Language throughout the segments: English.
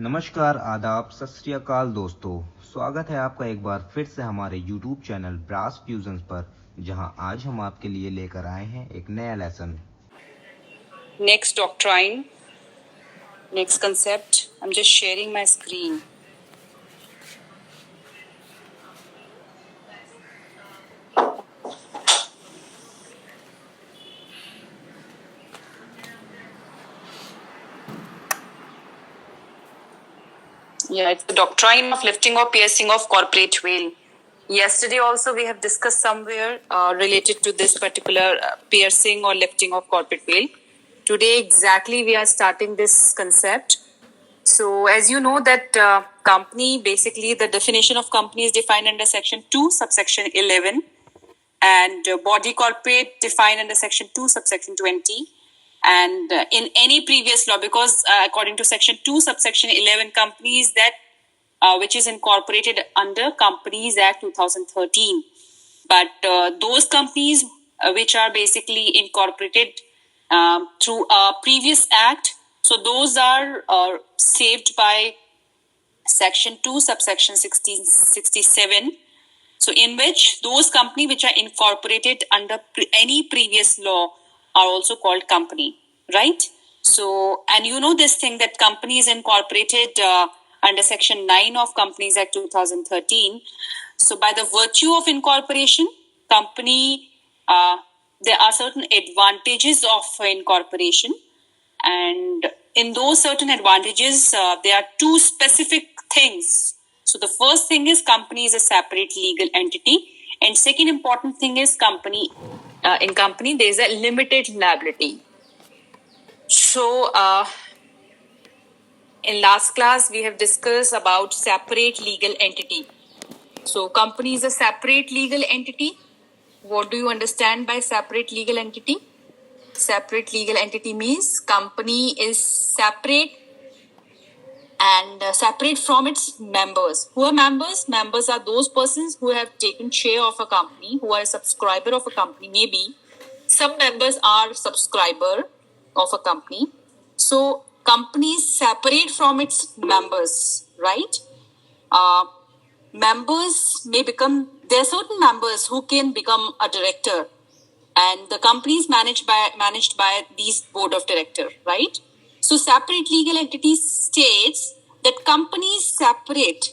नमस्कार, आदाब, सत श्री अकाल दोस्तों। स्वागत है आपका एक बार फिर से हमारे YouTube चैनल ब्रास फ्यूजन्स पर, जहां आज हम आपके लिए लेकर आए हैं एक नया lesson. Next doctrine, next concept. I'm just sharing my screen. Yeah, it's the doctrine of lifting or piercing of corporate veil. Yesterday also we have discussed somewhere related to this particular piercing or lifting of corporate veil. Today exactly we are starting this concept. So as you know that company, basically the definition of company is defined under section 2 subsection 11, and body corporate defined under section 2 subsection 20. And in any previous law, because according to section 2 subsection 11, companies that which is incorporated under Companies Act 2013, but those companies which are basically incorporated through a previous act, so those are saved by section 2 subsection 67. So in which those companies which are incorporated under any previous law are also called company, right? So, and you know this thing that company is incorporated under section 9 of Companies Act 2013. So by the virtue of incorporation, company, there are certain advantages of incorporation, and in those certain advantages, there are two specific things. So the first thing is company is a separate legal entity, and second important thing is company, in company there is a limited liability. So in last class we have discussed about separate legal entity. So company is a separate legal entity. What do you understand by separate legal entity? Separate legal entity means company is separate and separate from its members. Who are members? Members are those persons who have taken share of a company, who are a subscriber of a company. Maybe some members are subscriber of a company. So company is separate from its members, right? Members may become, there are certain members who can become a director, and the company is managed by these board of director, right? So separate legal entity states that company is separate.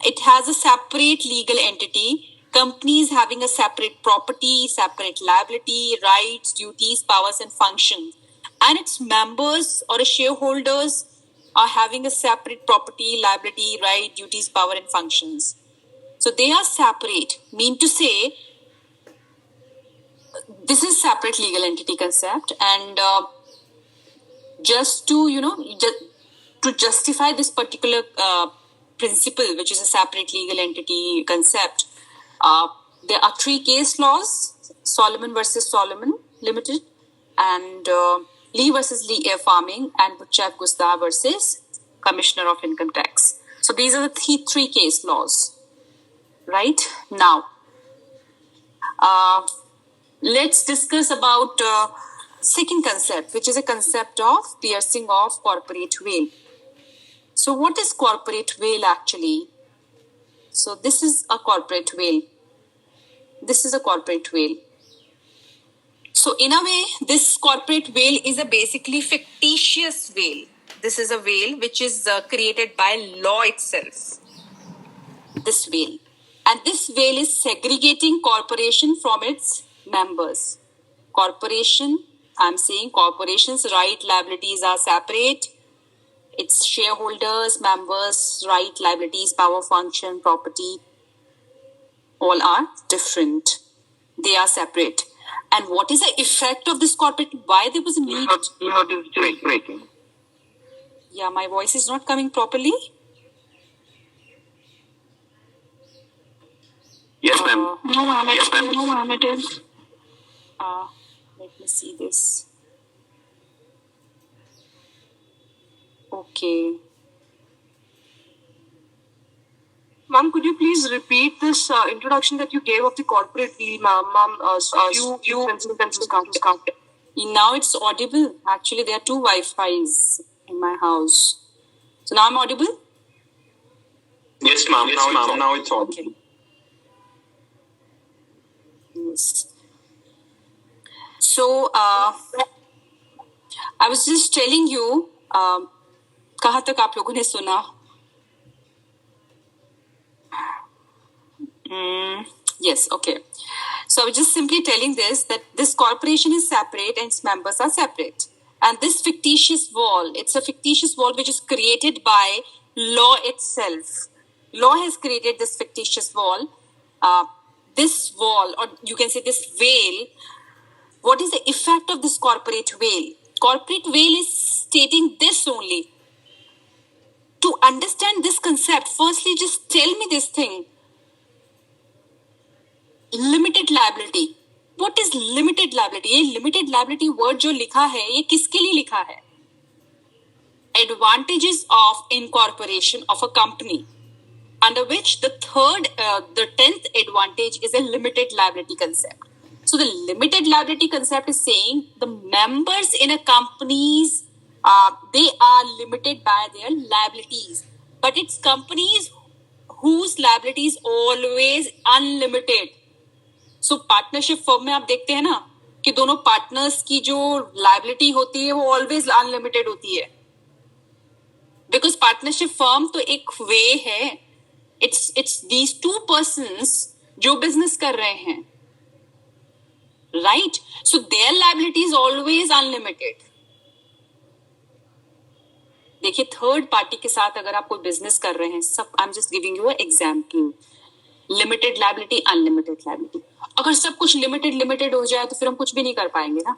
It has a separate legal entity. Company is having a separate property, separate liability, rights, duties, powers, and functions. And its members or shareholders are having a separate property, liability, right, duties, power, and functions. So they are separate. Mean to say, this is separate legal entity concept, and just to to justify this particular principle, which is a separate legal entity concept, there are three case laws: Solomon versus Solomon Limited, and Lee versus Lee Air Farming, and Butchak Gustav versus Commissioner of Income Tax. So these are the three case laws. Right now, let's discuss about second concept, which is a concept of piercing of corporate veil. So what is corporate veil actually? So this is a corporate veil. This is a corporate veil. So in a way, this corporate veil is a basically fictitious veil. This is a veil which is created by law itself. This veil. And this veil is segregating corporation from its members. Corporation, I'm saying corporation's right, liabilities are separate. Its shareholders, members, right, liabilities, power, function, property, all are different. They are separate. And what is the effect of this corporate? Why there was a need? Not is breaking. Yeah, my voice is not coming properly. Yes, ma'am. No, ma'am. Yes, ma'am. No, ma'am. It is. Let me see this. Okay. Ma'am, could you please repeat this introduction that you gave of the corporate deal, ma'am? Few sentences can't. Now it's audible. Actually, there are two Wi-Fis in my house. So now I'm audible? Yes, ma'am. Now it's all. Okay. Yes. So, I was just telling you, कहाँ तक आप लोगों ने सुना? Yes, okay. So I was just simply telling that this corporation is separate and its members are separate. And this fictitious wall, it's a fictitious wall which is created by law itself. Law has created this fictitious wall. This wall, or you can say this veil, what is the effect of this corporate veil? Corporate veil is stating this only. To understand this concept, firstly, just tell me this thing. Limited liability. What is limited liability? ये limited liability word जो लिखा है, ये किसके लिए लिखा है? Advantages of incorporation of a company, under which the 10th advantage is a limited liability concept. So the limited liability concept is saying the members in a companies, they are limited by their liabilities, but it's companies whose liability is always unlimited. So partnership firm में आप देखते हैं ना कि दोनों partners की जो liability होती है वो ऑलवेज अनलिमिटेड होती है, बिकॉज पार्टनरशिप फर्म तो एक वे है, इट्स दीज टू पर्सन्स जो बिजनेस कर रहे हैं, right? So their liability is always unlimited. देखिए, थर्ड पार्टी के साथ अगर आप कोई बिजनेस कर रहे हैं, सब I am just giving you example, limited liability, unlimited liability. अगर सब कुछ लिमिटेड हो जाए तो फिर हम कुछ भी नहीं कर पाएंगे ना,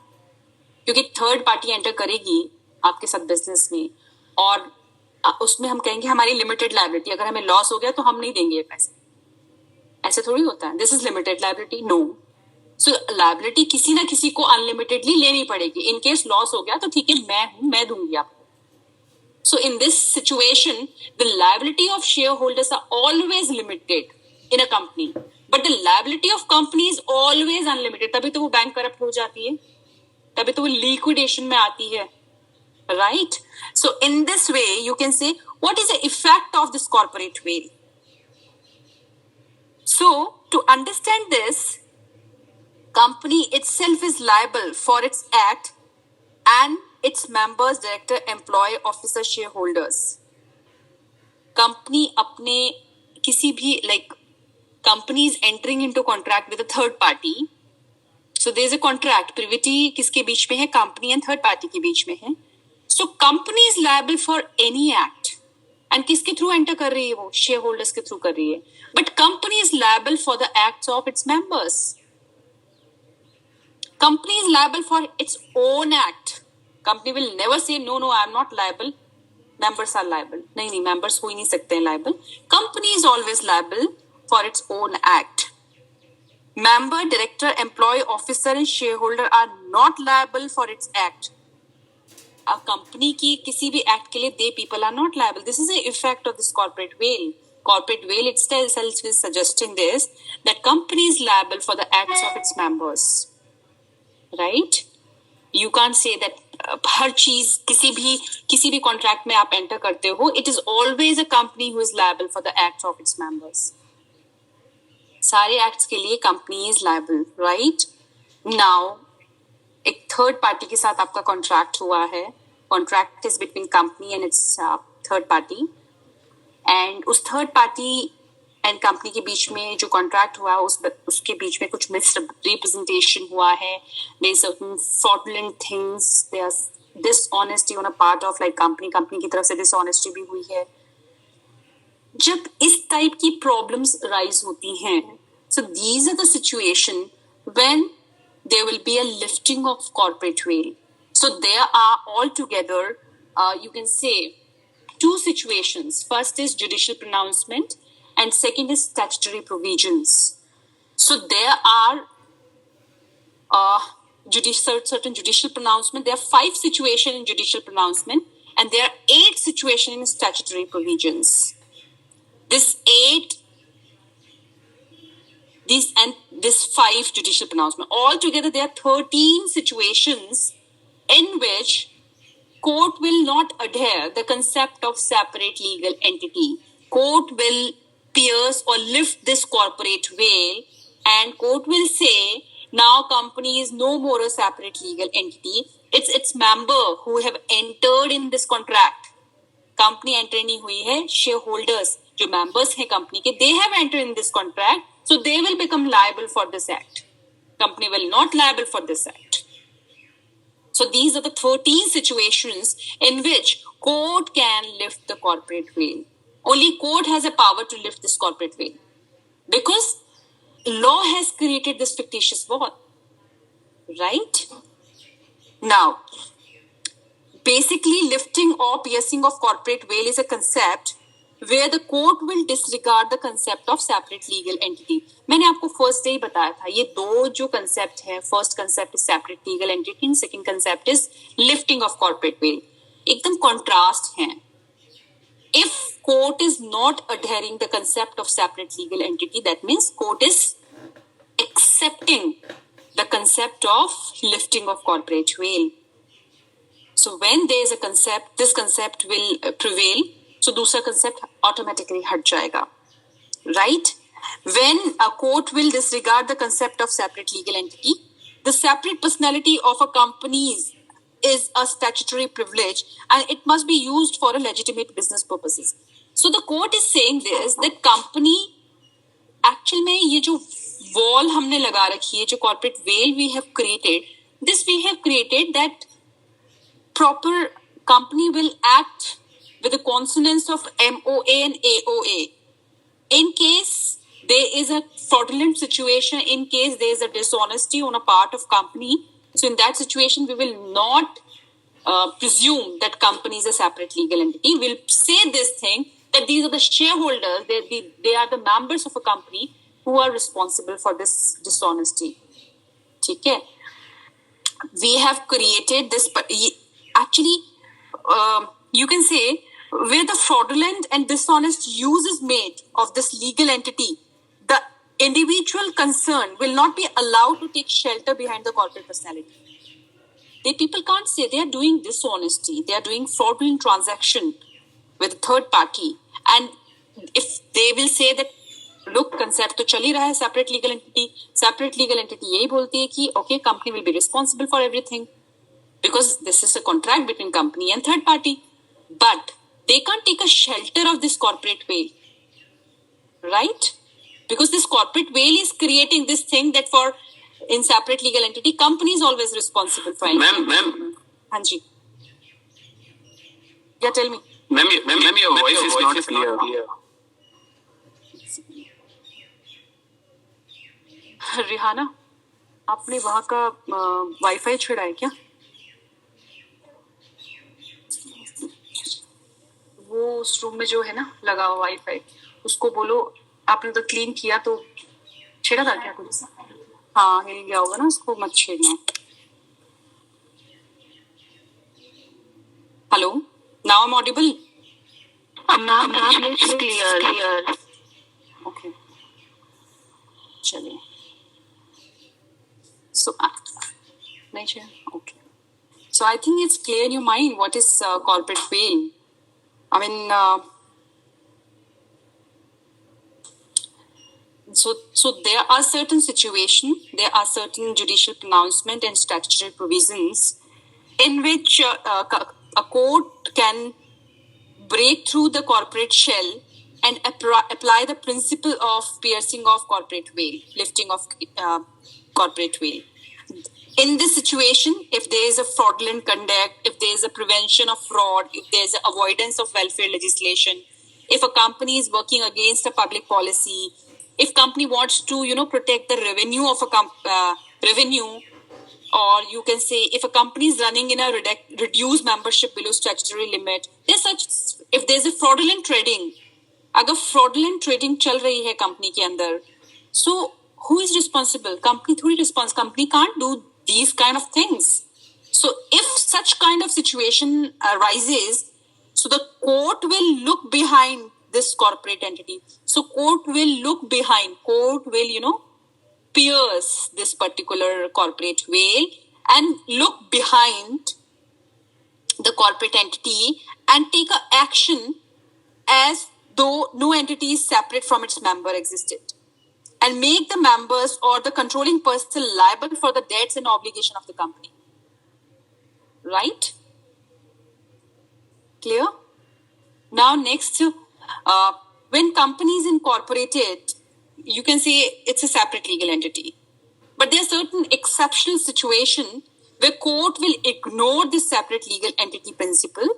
क्योंकि थर्ड पार्टी एंटर करेगी आपके साथ बिजनेस में और उसमें हम कहेंगे हमारी लिमिटेड लायबिलिटी, अगर हमें लॉस हो गया तो हम नहीं देंगे ये पैसे. ऐसे थोड़ी होता है. This is limited liability, no. So liability किसी ना किसी को अनलिमिटेडली लेनी पड़ेगी. इन केस लॉस हो गया तो ठीक है, मैं दूंगी आपको. So in this situation, the liability of shareholders are always limited in a company, but the liability of company is always unlimited. तभी तो वो बैंक करप्ट हो जाती है, तभी तो वो liquidation में आती है, right? So in this way, you can say what is the effect of this corporate veil. So to understand this, company itself is liable for its act and its members, director, employee, officer, shareholders. Company अपने किसी भी company is entering into contract with a third party. So there is a contract. Privity किसके बीच में है? Company and third party के बीच में है. So company is liable for any act. And किसके through enter कर रही है वो? Shareholders के through कर रही है. But company is liable for the acts of its members. Company is liable for its own act. Company will never say no, I am not liable. Members are liable. नहीं, members हो ही नहीं सकते हैं liable. Company is always liable for its own act. Member, director, employee, officer and shareholder are not liable for its act. A company की किसी भी act के लिए they people are not liable. This is the effect of this corporate veil. Corporate veil itself is suggesting this, that company is liable for the acts of its members. Right? You can't say that हर चीज किसी भी contract में आप enter करते हो, it is always a company who is liable for the acts of its members. सारे acts के लिए company is liable, right? Now एक थर्ड पार्टी के साथ आपका कॉन्ट्रैक्ट हुआ है. Contract is between company and it's third party, and उस थर्ड पार्टी एंड कंपनी के बीच में जो कॉन्ट्रैक्ट हुआ उसके बीच में कुछ मिसरिप्रेजेंटेशन हुआ है. There is certain fraudulent things, there is dishonesty on a part of company की तरफ से डिसऑनेस्टी भी हुई है. जब इस टाइप की प्रॉब्लम्स राइज होती हैं, so these are the situation when there will be a lifting of corporate veil. So there are all together you can say two situations. First is judicial pronouncement and second is statutory provisions. So there are certain judicial pronouncement. There are 5 situations in judicial pronouncement and there are 8 situations in statutory provisions. This 5 judicial pronouncement. Altogether there are 13 situations in which court will not adhere the concept of separate legal entity. Court will pierce or lift this corporate veil, and court will say now company is no more a separate legal entity. It's its member who have entered in this contract. Company enter नहीं हुई है, shareholders जो members हैं company के, they have entered in this contract, so they will become liable for this act. Company will not liable for this act. So these are the 13 situations in which court can lift the corporate veil. Only court has a power to lift this corporate veil, because law has created this fictitious wall, right? Now, basically, lifting or piercing of corporate veil is a concept where the court will disregard the concept of separate legal entity. मैंने आपको first day ही बताया था, ये दो जो concept है, first concept is separate legal entity and second concept is lifting of corporate veil. एकदम contrast हैं. If court is not adhering the concept of separate legal entity, that means court is accepting the concept of lifting of corporate veil. So when there is a concept, this concept will prevail. So दूसरा concept automatically हट जाएगा, right? When a court will disregard the concept of separate legal entity, the separate personality of a company is a statutory privilege and it must be used for a legitimate business purposes. So the court is saying this, that company actual में ये जो wall हमने लगा रखी है, जो corporate veil we have created, this we have created that proper company will act with the consonants of MOA and AOA. In case there is a fraudulent situation, in case there is a dishonesty on a part of company, so in that situation we will not presume that company is a separate legal entity. We'll say this thing, that these are the shareholders, they are the members of a company who are responsible for this dishonesty. Okay? We have created this, actually, you can say, where the fraudulent and dishonest use is made of this legal entity, the individual concerned will not be allowed to take shelter behind the corporate personality. People can't say they are doing dishonesty, they are doing fraudulent transaction with a third party. And if they will say that, look, concept तो चल ही रहा है, separate legal entity यही बोलती है कि okay, company will be responsible for everything because this is a contract between company and third party. But they can't take a shelter of this corporate veil, right? Because this corporate veil is creating this thing that for in separate legal entity, company is always responsible for anything. Ma'am. Hanji. Yeah, tell me. Ma'am, your voice is not clear. Rihana, आपने वहाँ का wifi छेड़ा है क्या? वो उस room में जो है ना लगा हुआ वाईफाई, उसको बोलो आपने तो क्लीन किया तो छेड़ा था क्या कुछ? हाँ, हिल गया होगा ना, उसको मत छेड़ना. Hello, now I'm audible? Ma'am, it's clear. Okay. चलिए. So, नहीं चाहिए? Okay. So I think it's clear in your mind what is corporate veil. I mean, so there are certain situations, there are certain judicial pronouncement and statutory provisions in which a court can break through the corporate shell and apply the principle of piercing of corporate veil, lifting of corporate veil. In this situation, if there is a fraudulent conduct, if there is a prevention of fraud, if there is an avoidance of welfare legislation, if a company is working against a public policy, if company wants to, protect the revenue of a revenue, or you can say if a company is running in a reduced membership below statutory limit, if there is a fraudulent trading, अगर fraudulent trading चल रही है company के अंदर, so who is responsible? Company थोड़ी responsible. Company can't do these kind of things. So if such kind of situation arises, so the court will look behind this corporate entity. So court will, pierce this particular corporate veil and look behind the corporate entity and take a action as though no entity is separate from its member existed, and make the members or the controlling person liable for the debts and obligation of the company. Right? Clear? Now next, when company is incorporated, you can say it's a separate legal entity. But there are certain exceptional situations where court will ignore this separate legal entity principle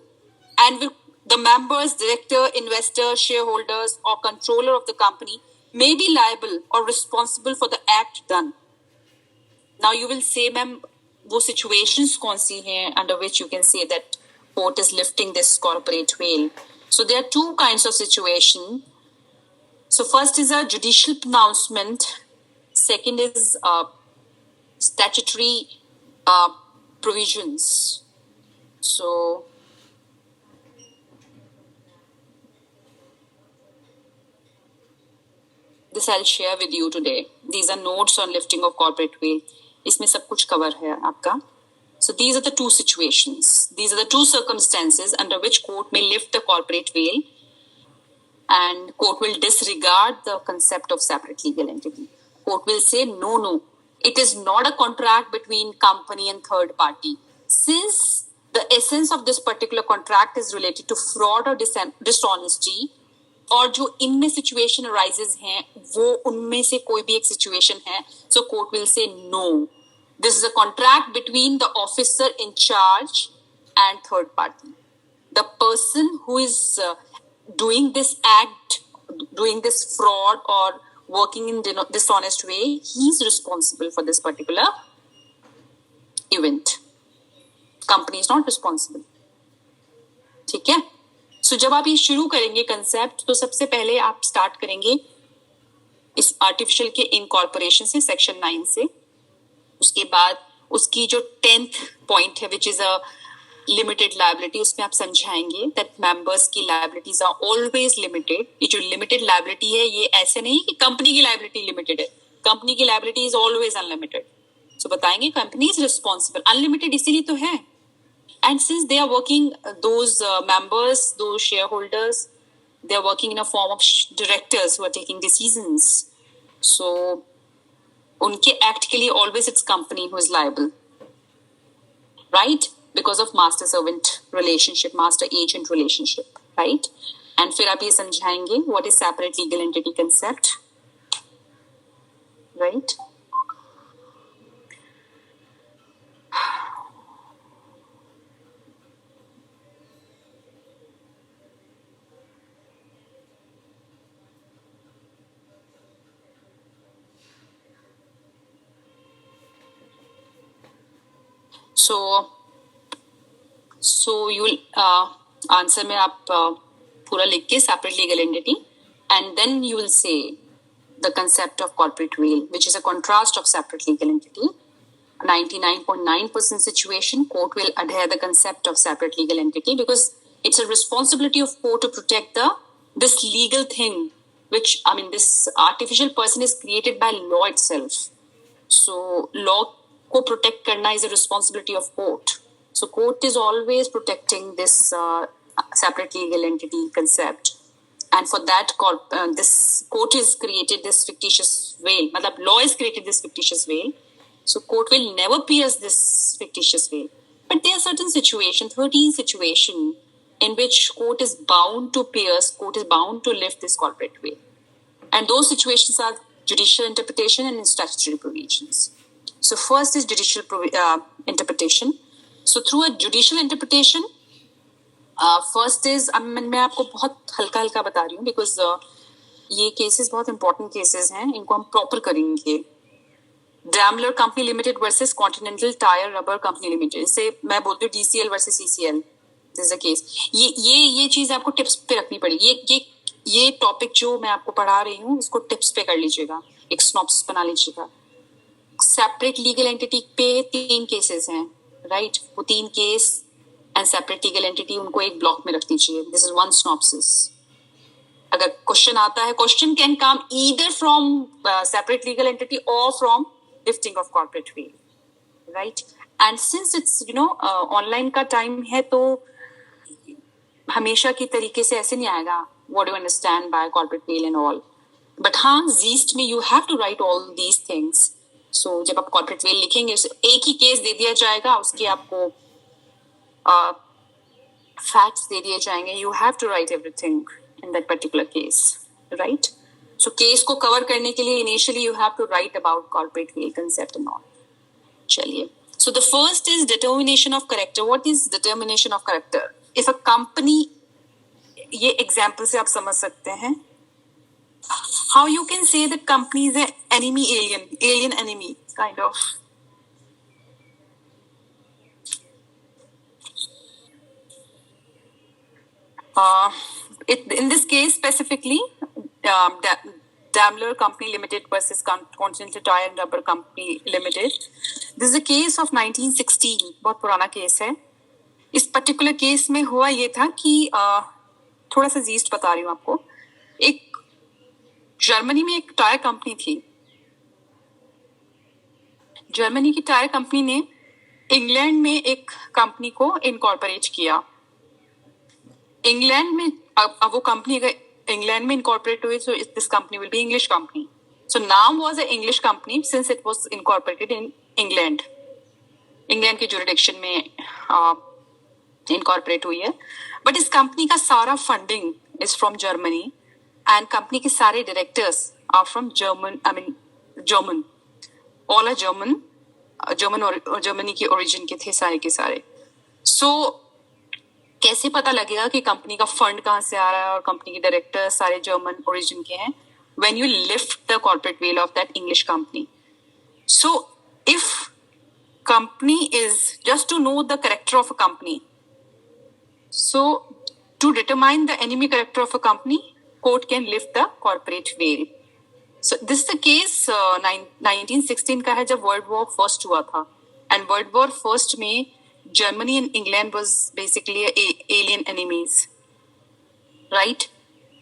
and will, the members, director, investor, shareholders or controller of the company may be liable or responsible for the act done. Now you will say, ma'am, वो situations कौन सी हैं under which you can say that court is lifting this corporate veil? So there are two kinds of situation. So first is a judicial pronouncement. Second is statutory provisions. So this I'll share with you today. These are notes on lifting of corporate veil. इसमें सब कुछ cover है आपका. So these are the two situations. These are the two circumstances under which court may lift the corporate veil, and court will disregard the concept of separate legal entity. Court will say, no, it is not a contract between company and third party. Since the essence of this particular contract is related to fraud or dishonesty, और जो इनमें situation arises हैं, वो उनमें से कोई भी एक situation है, so court will say no. This is a contract between the officer in charge and third party. The person who is doing this act, doing this fraud or working in dishonest way, he is responsible for this particular event. Company is not responsible. ठीक है? So जब आप ये शुरू करेंगे concept, तो सबसे पहले आप start करेंगे इस artificial के incorporation से, section 9 से. उसके बाद उसकी जो 10th point है, which is a limited liability, उसमें आप समझाएंगे that members की liabilities are always limited. ये जो limited liability है, ये ऐसे नहीं कि company की liability limited है. Company की liability is always unlimited. So बताएंगे company is responsible. Unlimited इसीलिए तो है. And since they are working, those members, those shareholders, they are working in a form of directors who are taking decisions. So उनके act के लिए always it's company who is liable. Right? Because of master-servant relationship, master-agent relationship, right? And फिर आप ये समझाएंगे what is separate legal entity concept, right? So you will answer में आप पूरा लिख के separate legal entity, and then you will say the concept of corporate veil, which is a contrast of separate legal entity. 99.9% situation, court will adhere the concept of separate legal entity because it's a responsibility of court to protect this legal thing, which this artificial person is created by law itself. So law को protect करना is a responsibility of court. So court is always protecting this separate legal entity concept, and for that this court is created this fictitious veil. मतलब law is created this fictitious veil. So court will never pierce this fictitious veil. But there are certain situations, 13 situations, in which court is bound to pierce, court is bound to lift this corporate veil. And those situations are judicial interpretation and statutory provisions. So first is judicial interpretation. So through a judicial interpretation, first is, मैं आपको बहुत हल्का हल्का बता रही हूँ because ये cases बहुत important cases हैं, इनको हम proper करेंगे. Daimler Company Limited versus Continental Tire Rubber Company Limited. इसे मैं बोलती हूँ DCL versus CCL. This is a case. ये चीज़ आपको tips पे रखनी पड़ेगी. ये topic जो मैं आपको पढ़ा रही हूँ, इसको tips पे कर लीजिएगा. एक synopsis बना लीजिएगा. Separate legal entity पे 3 cases हैं, right? वो 3 case and separate legal entity उनको एक block में रख दीजिए. This is one synopsis. अगर question आता है, question can come either from separate legal entity or from lifting of corporate veil, right? And since it's online का टाइम है, तो हमेशा की तरीके से ऐसे नहीं आएगा what do understand by corporate veil and all, but हाँ जीस्ट में you have to write all these things. So जब आप कॉर्पोरेट वेल लिखेंगे, एक ही केस दे दिया जाएगा, उसके आपको फैक्ट्स दे दिए जाएंगे. You have to write everything in that particular case, right? So case को कवर करने के लिए initially you have to write about corporate veil concept and all. चलिए, so the first is determination of character. What is determination of character? If a company, ये example से आप समझ सकते हैं, how you can say that company is an enemy, alien enemy kind of. In this case specifically, Daimler Company Limited versus Continental Tire and Rubber Company Limited. This is a case of 1916. बहुत पुराना case है. इस particular case में हुआ ये था कि थोड़ा सा जीस्ट बता रही हूँ आपको. एक जर्मनी में एक टायर कंपनी थी. जर्मनी की टायर कंपनी ने इंग्लैंड में एक कंपनी को इनकॉर्पोरेट किया. इंग्लैंड में अब वो कंपनी अगर England में incorporated हुई, so this company will be English company. So नाम was an English company since it was incorporated in England. England के jurisdiction में incorporate हुई है. But इस company का सारा funding is from Germany and company के सारे directors are from German. All are German. Germany की origin के थे सारे के सारे. So कैसे पता लगेगा कि कंपनी का फंड कहाँ से आ रहा है और कंपनी के डायरेक्टर सारे जर्मन ओरिजिन के हैं? When you lift the corporate veil of that English company. So if company is just to know the character of a company, so to determine the enemy character of a company, court can lift the corporate veil. So this the case 1916 का है, जब world war first हुआ था. And world war first में Germany and England was basically alien enemies, right?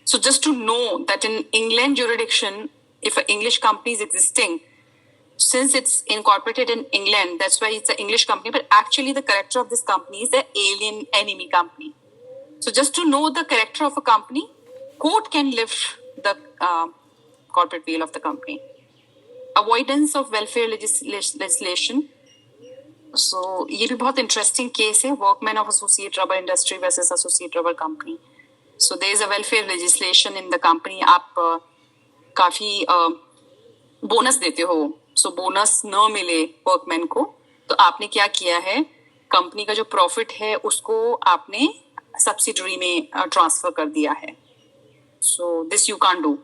So just to know that in England jurisdiction, if an English company is existing, since it's incorporated in England, that's why it's an English company, but actually the character of this company is an alien enemy company. So just to know the character of a company, court can lift the corporate veil of the company. Avoidance of welfare legislation. So ये भी बहुत interesting case है. Workman of associate rubber industry versus associate rubber company. So there is a welfare legislation in the company. आप काफी bonus देते हो, सो bonus न मिले वर्कमैन को, तो आपने क्या किया है, कंपनी का जो प्रॉफिट है उसको आपने सब्सिडरी में ट्रांसफर कर दिया है. So this you can't do.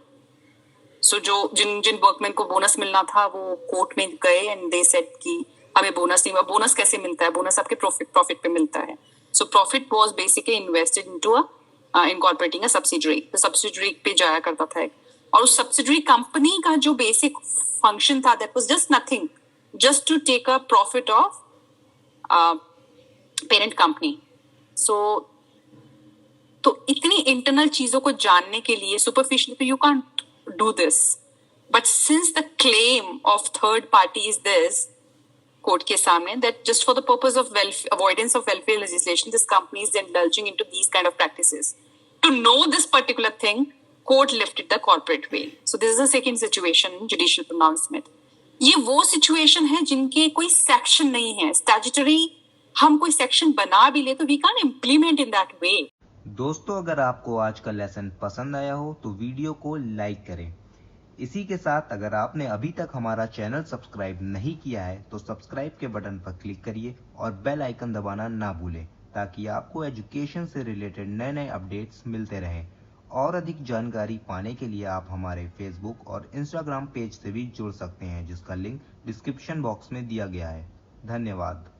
So जो जिन वर्कमैन को बोनस मिलना था वो कोर्ट में गए एंड दे सेड कि हमें बोनस नहीं हुआ. बोनस कैसे मिलता है? बोनस आपके प्रॉफिट पे मिलता है. So profit was basically invested into incorporating a subsidiary. तो सब्सिडरी पे जाया करता था, और उस सब्सिडरी कंपनी का जो बेसिक फंक्शन था, that was just nothing, just to take a profit of parent company. So तो इतनी इंटरनल चीजों को जानने के लिए superficial you can't do this. But since the claim of third party is this court के सामने, that just for the purpose of avoidance of welfare legislation, this company is indulging into these kind of practices. To know this particular thing, court lifted the corporate veil. So this is the second situation in judicial pronouncement. ये वो situation है जिनके कोई section नहीं है. Statutory हम कोई section बना भी ले तो we can't implement in that way. दोस्तों, अगर आपको आज का लेसन पसंद आया हो तो वीडियो को लाइक करें. इसी के साथ अगर आपने अभी तक हमारा चैनल सब्सक्राइब नहीं किया है तो सब्सक्राइब के बटन पर क्लिक करिए और बेल आइकन दबाना ना भूलें, ताकि आपको एजुकेशन से रिलेटेड नए नए अपडेट्स मिलते रहें. और अधिक जानकारी पाने के लिए आप हमारे फेसबुक और इंस्टाग्राम पेज से भी जुड़ सकते हैं, जिसका लिंक डिस्क्रिप्शन बॉक्स में दिया गया है. धन्यवाद.